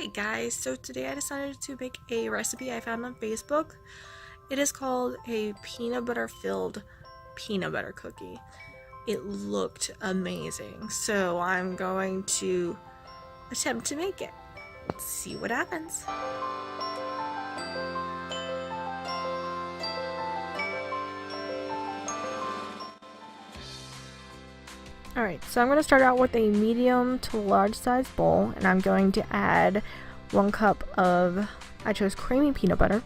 Alright guys, so today I decided to make a recipe I found on Facebook. It is called a peanut butter filled peanut butter cookie. It looked amazing, so I'm going to attempt to make it. Let's see what happens. Alright, so I'm going to start out with a medium to large size bowl, and I'm going to add 1 cup of, I chose creamy peanut butter.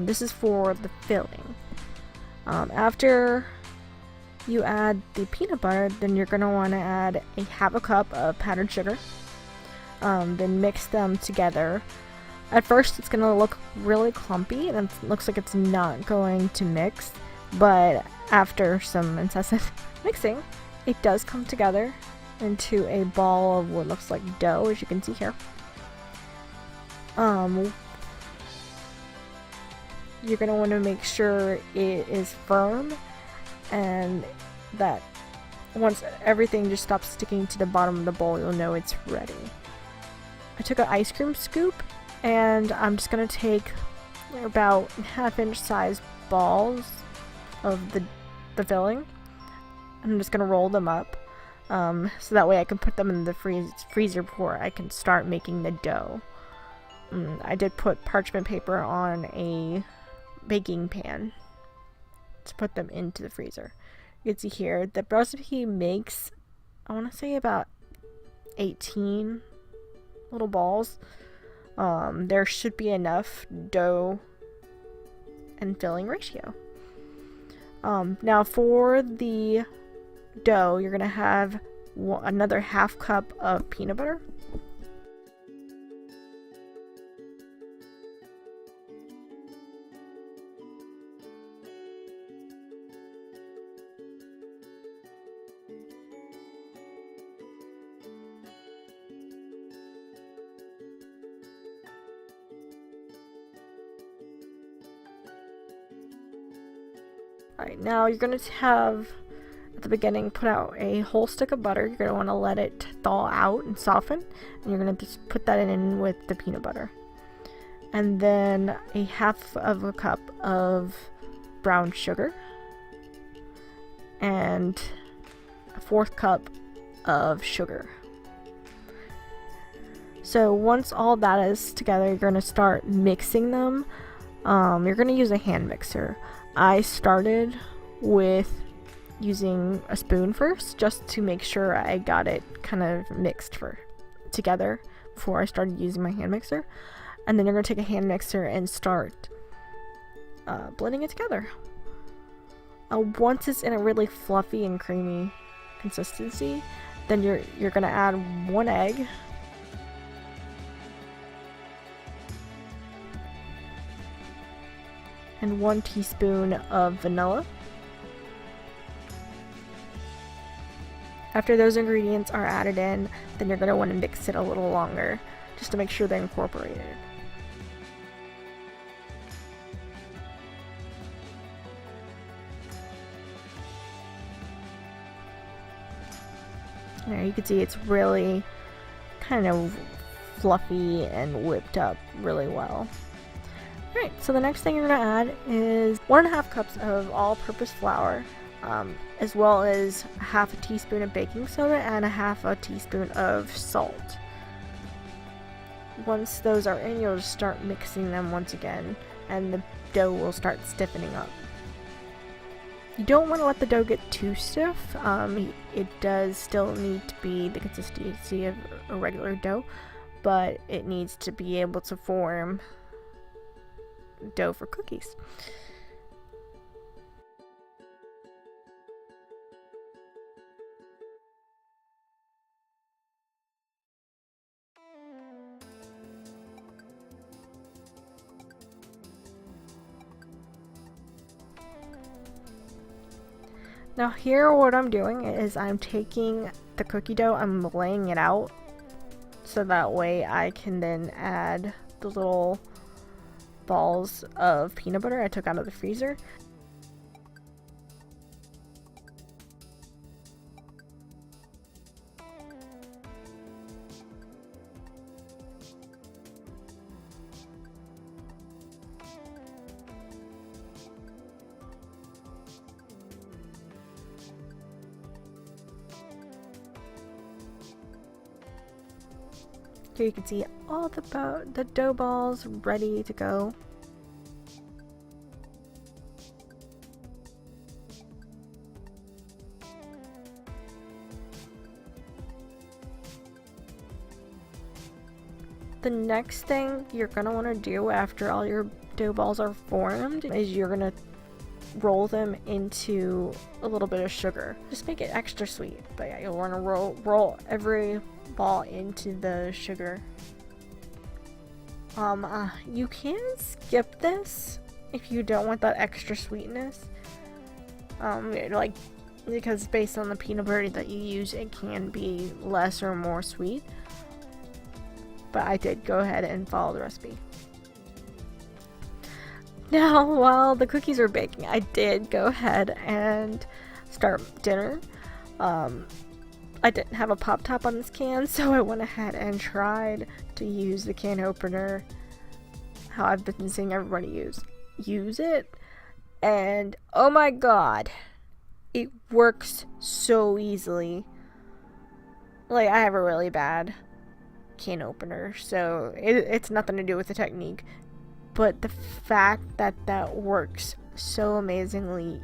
This is for the filling. After you add the peanut butter, then you're going to want to add a half a cup of powdered sugar. Then mix them together. At first it's going to look really clumpy and it looks like it's not going to mix, but after some incessant mixing, it does come together into a ball of what looks like dough, as you can see here. You're going to want to make sure it is firm and that once everything just stops sticking to the bottom of the bowl, you'll know it's ready. I took an ice cream scoop and I'm just going to take about 1/2-inch size balls of the filling. I'm just going to roll them up so that way I can put them in the freezer before I can start making the dough. I did put parchment paper on a baking pan to put them into the freezer. You can see here, the recipe makes, I want to say, about 18 little balls. There should be enough dough and filling ratio. Now for the dough, you're going to have another 1/2 cup of peanut butter. Alright, now you're going to have, at the beginning, put out a whole stick of butter. You're going to want to let it thaw out and soften, and you're going to just put that in with the peanut butter. And then a 1/2 cup of brown sugar, and a 1/4 cup of sugar. So once all that is together, you're going to start mixing them. You're going to use a hand mixer. I started with using a spoon first, just to make sure I got it kind of mixed together before I started using my hand mixer. And then you're going to take a hand mixer and start blending it together. Once it's in a really fluffy and creamy consistency, then you're going to add 1 egg. And 1 teaspoon of vanilla. After those ingredients are added in, then you're going to want to mix it a little longer, just to make sure they're incorporated. There you can see it's really kind of fluffy and whipped up really well. Alright, so the next thing you're going to add is 1.5 cups of all-purpose flour, as well as 1/2 teaspoon of baking soda and 1/2 teaspoon of salt. Once those are in, you'll just start mixing them once again, and the dough will start stiffening up. You don't want to let the dough get too stiff. It does still need to be the consistency of a regular dough, but it needs to be able to form dough for cookies. Now here what I'm doing is I'm taking the cookie dough, I'm laying it out so that way I can then add the little balls of peanut butter I took out of the freezer. Here you can see all the dough balls ready to go. The next thing you're gonna want to do after all your dough balls are formed is you're gonna roll them into a little bit of sugar. Just make it extra sweet. But yeah, you'll want to roll every ball into the sugar. You can skip this if you don't want that extra sweetness. Like, because based on the peanut butter that you use, it can be less or more sweet. But I did go ahead and follow the recipe. Now, while the cookies are baking, I did go ahead and start dinner. I didn't have a pop top on this can, so I went ahead and tried to use the can opener how I've been seeing everybody use it, and oh my god, it works so easily. Like, I have a really bad can opener, so it's nothing to do with the technique, but the fact that that works so amazingly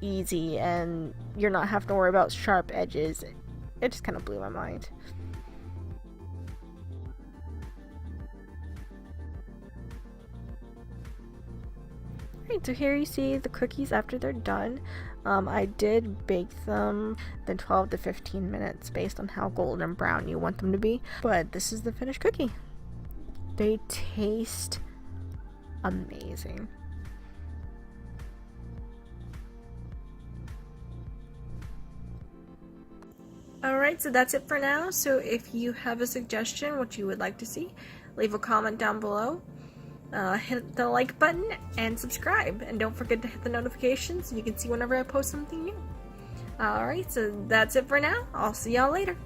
easy and you're not having to worry about sharp edges, it just kind of blew my mind. Alright, so here you see the cookies after they're done. I did bake them in 12 to 15 minutes based on how golden brown you want them to be. But this is the finished cookie. They taste amazing. Alright, so that's it for now. So if you have a suggestion, what you would like to see, leave a comment down below. Hit the like button and subscribe, and don't forget to hit the notifications so you can see whenever I post something new. Alright, so that's it for now. I'll see y'all later.